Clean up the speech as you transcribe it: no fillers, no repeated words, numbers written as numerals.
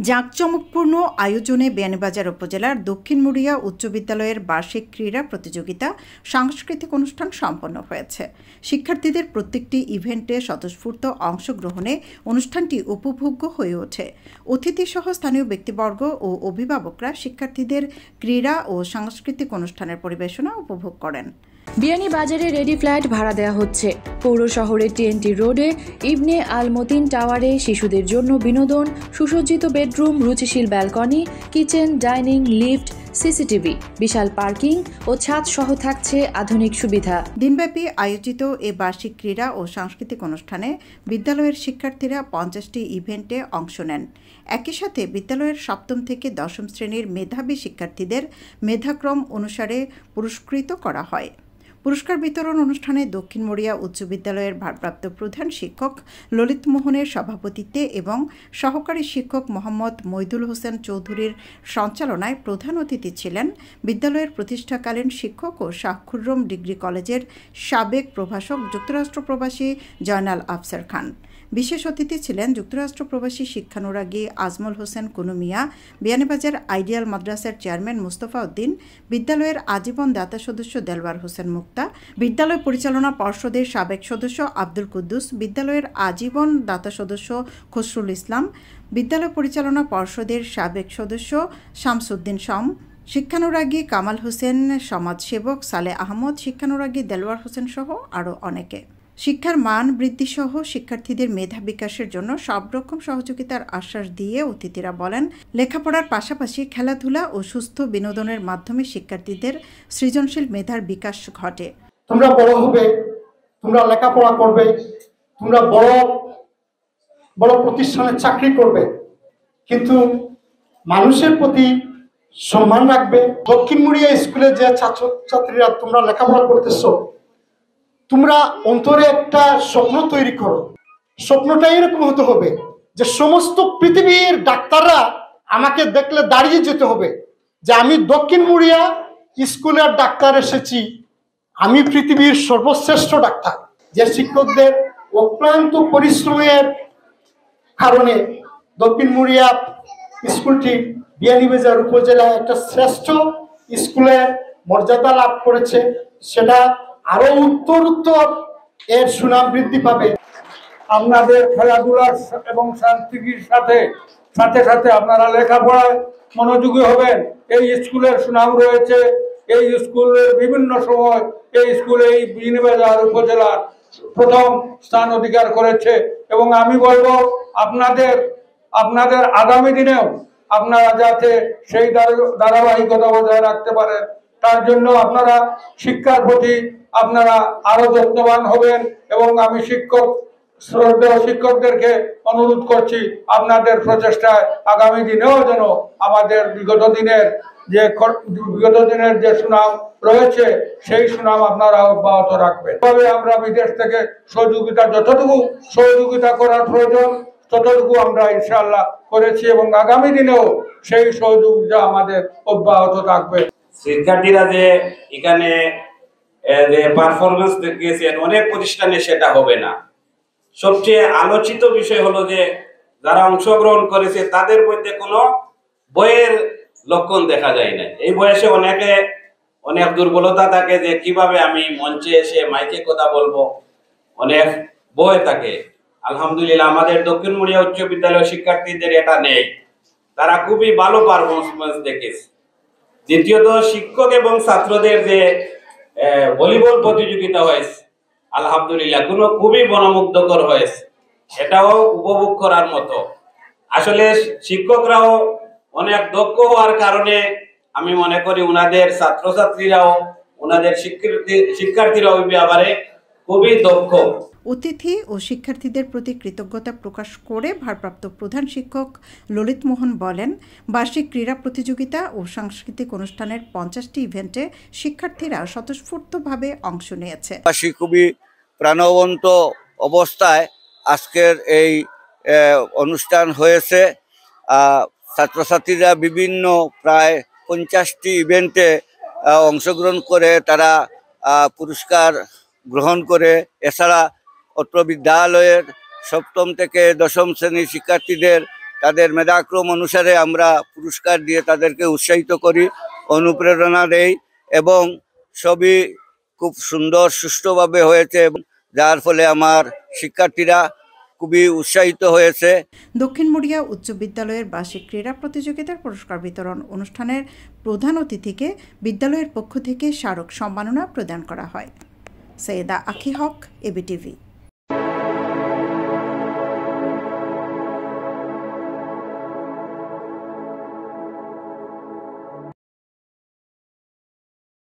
জাঁকজমকপূর্ণ আয়োজনে বিয়ানীবাজার উপজেলার দক্ষিণ মুড়িয়া উচ্চ বিদ্যালয়ের বার্ষিক ক্রীড়া প্রতিযোগিতা সাংস্কৃতিক অনুষ্ঠান সম্পন্ন হয়েছে। শিক্ষার্থীদের প্রত্যেকটি ইভেন্টে স্বতঃস্ফূর্ত অংশগ্রহণে অনুষ্ঠানটি উপভোগ্য হয়ে ওঠে। অতিথিসহ স্থানীয় ব্যক্তিবর্গ ও অভিভাবকরা শিক্ষার্থীদের ক্রীড়া ও সাংস্কৃতিক অনুষ্ঠানের পরিবেশনা উপভোগ করেন। বিয়ানীবাজারে রেডি ফ্ল্যাট ভাড়া দেওয়া হচ্ছে। পৌর শহরের টিএনটি রোডে ইবনে আল মতিন টাওয়ারে শিশুদের জন্য বিনোদন, সুসজ্জিত বেডরুম, রুচিশীল balcony, kitchen, dining, lift, CCTV, বিশাল পার্কিং ও ছাদ সহ থাকছে আধুনিক সুবিধা। দিনব্যাপী আয়োজিত এ বার্ষিক ক্রীড়া ও সাংস্কৃতিক অনুষ্ঠানে বিদ্যালয়ের শিক্ষার্থীরা 50টি ইভেন্টে অংশ নেন। একই সাথে বিদ্যালয়ের 7ম থেকে 10ম শ্রেণীর মেধাবী শিক্ষার্থীদের মেধাক্রম অনুসারে পুরস্কৃত করা হয়। পুরস্কার বিতরণ অনুষ্ঠানে দক্ষিণ মুড়িয়া উচ্চ বিদ্যালয়ের ভারপ্রাপ্ত প্রধান শিক্ষক ললিত মোহনের সভাপতিত্বে এবং সহকারী শিক্ষক মোহাম্মদ মইদুল হোসেন চৌধুরীর সঞ্চালনায় প্রধান অতিথি ছিলেন বিদ্যালয়ের প্রতিষ্ঠাকালীন শিক্ষক ও শাহ খুররম ডিগ্রি কলেজের সাবেক প্রভাষক যুক্তরাষ্ট্র প্রবাসী জয়নাল আফসার খান। বিশেষ অতিথি ছিলেন যুক্তরাষ্ট্র প্রবাসী শিক্ষানুরাগী আজমল হোসেন কুনু মিয়া, বিয়ানীবাজার আইডিয়াল মাদ্রাসার চেয়ারম্যান মুস্তফা উদ্দিন, বিদ্যালয়ের আজীবন দাতা সদস্য দেলওয়ার হোসেন মুক্তা, বিদ্যালয় পরিচালনা পর্ষদের সাবেক সদস্য আব্দুল কুদ্দুস, বিদ্যালয়ের আজীবন দাতা সদস্য খসরুল ইসলাম, বিদ্যালয় পরিচালনা পর্ষদের সাবেক সদস্য শামসুদ্দিন শম, শিক্ষানুরাগী কামাল হোসেন, সমাজসেবক সালে আহমদ, শিক্ষানুরাগী দেলওয়ার হোসেন সহ আরও অনেকে। শিক্ষার মান বৃদ্ধিসহ শিক্ষার্থীদের মেধা বিকাশের জন্য সব রকম সহযোগিতার আশ্বাস দিয়ে অতিথিরা বলেন, লেখাপড়ার পাশাপাশি খেলাধুলা ও সুস্থ বিনোদনের মাধ্যমে শিক্ষার্থীদের সৃজনশীল মেধার বিকাশ ঘটে। তোমরা বড় হবে, তোমরা লেখাপড়া করবে, তোমরা বড় বড় প্রতিষ্ঠানে চাকরি করবে, কিন্তু মানুষের প্রতি সম্মান রাখবে। দক্ষিণ মুড়িয়া স্কুলে যে ছাত্রছাত্রীরা তোমরা লেখাপড়া করতেছো, তোমরা অন্তরে একটা স্বপ্ন তৈরি করো। স্বপ্নটা এরকম হতে হবে যে সমস্ত পৃথিবীর ডাক্তাররা আমাকে দেখলে দাঁড়িয়ে যেতে হবে যে আমি দক্ষিণ মুড়িয়া স্কুলের ডাক্তার এসেছি, আমি পৃথিবীর সর্বশ্রেষ্ঠ ডাক্তার। যে শিক্ষকদের অক্লান্ত পরিশ্রমের কারণে দক্ষিণ মুড়িয়া স্কুলটি বিয়ানীবাজার উপজেলায় একটা শ্রেষ্ঠ স্কুলের মর্যাদা লাভ করেছে, সেটা আরো উত্তর এর সুনাম বৃদ্ধি পাবে। আপনাদের খেলাধুলার এবং সাংস্কৃতির সাথে সাথে সাথে আপনারা লেখাপড়ায় মনোযোগী হবেন। এই স্কুলের সুনাম রয়েছে, এই স্কুলের বিভিন্ন সময় এই স্কুলে এই বিয়ানীবাজার উপজেলার প্রথম স্থান অধিকার করেছে এবং আমি বলবো আপনাদের আগামী দিনেও আপনারা যাতে সেই ধারাবাহিকতা বজায় রাখতে পারেন, তার জন্য আপনারা শিক্ষার প্রতি আপনারা আরো যত্নবান হবেন এবং আমি শ্রদ্ধেয় শিক্ষকদেরকে অনুরোধ করছি আপনাদের প্রচেষ্টায় আগামী দিনেও যেন আমাদের বিগত দিনের যে সুনাম রয়েছে সেই সুনাম আপনারা অব্যাহত রাখবেন। তবে আমরা বিদেশ থেকে যতটুকু সহযোগিতা করার প্রয়োজন ততটুকু আমরা ইনশাআল্লাহ করেছি এবং আগামী দিনেও সেই সহযোগিতা আমাদের অব্যাহত থাকবে। শিক্ষার্থীরা যে এখানে পারফরমেন্স দেখিয়েছেন অনেক প্রতিষ্ঠানে সেটা হবে না। সবচেয়ে আলোচিত বিষয় হলো যে যারা অংশগ্রহণ করেছে তাদের মধ্যে কোনো বইয়ের লক্ষণ দেখা যায় না। এই বয়সে অনেক দুর্বলতা থাকে যে কিভাবে আমি মঞ্চে এসে মাইকে কথা বলবো, অনেক ভয় থাকে। আলহামদুলিল্লাহ আমাদের দক্ষিণ মুড়িয়া উচ্চ বিদ্যালয়ের শিক্ষার্থীদের এটা নেই, তারা খুবই ভালো পারফরমেন্স দেখেছে। দ্বিতীয়ত শিক্ষক এবং ছাত্রদের যে ভলিবল প্রতিযোগিতা হয়েছে আলহামদুলিল্লাহ খুবই মনোমুগ্ধকর হয়েছে, এটাও উপভোগ করার মতো। আসলে শিক্ষকরাও অনেক দক্ষ হওয়ার কারণে আমি মনে করি ওনাদের ছাত্রছাত্রীরাও ওনাদের শিক্ষার্থীরাও ব্যাপারে খুবই দক্ষ। অতিথি ও শিক্ষার্থীদের প্রতি কৃতজ্ঞতা প্রকাশ করে ভারপ্রাপ্ত প্রধান শিক্ষক ললিত মোহন বলেন, বার্ষিক ক্রীড়া প্রতিযোগিতা ও সাংস্কৃতিক অনুষ্ঠানের 50টি ইভেন্টে শিক্ষার্থীরা স্বতঃস্ফূর্তভাবে অংশ নিয়েছে। খুবই প্রাণবন্ত অবস্থায় আজকের এই অনুষ্ঠান হয়েছে। ছাত্রছাত্রীরা বিভিন্ন প্রায় 50টি ইভেন্টে অংশগ্রহণ করে তারা পুরস্কার গ্রহণ করে। এছাড়া অত্র বিদ্যালয়ের 7ম থেকে 10ম শ্রেণীর শিক্ষার্থীদের তাদের মেধাক্রম অনুসারে আমরা পুরস্কার দিয়ে তাদেরকে উৎসাহিত করি, অনুপ্রেরণা দেই এবং সবই খুব সুন্দর সুষ্ঠুভাবে হয়েছে, যার ফলে আমার শিক্ষার্থীরা খুবই উৎসাহিত হয়েছে। দক্ষিণ মুড়িয়া উচ্চ বিদ্যালয়ের বার্ষিক ক্রীড়া প্রতিযোগিতার পুরস্কার বিতরণ অনুষ্ঠানের প্রধান অতিথিকে বিদ্যালয়ের পক্ষ থেকে স্মারক সম্মাননা প্রদান করা হয়। সৈয়দা আখি হক, এবিটিভি।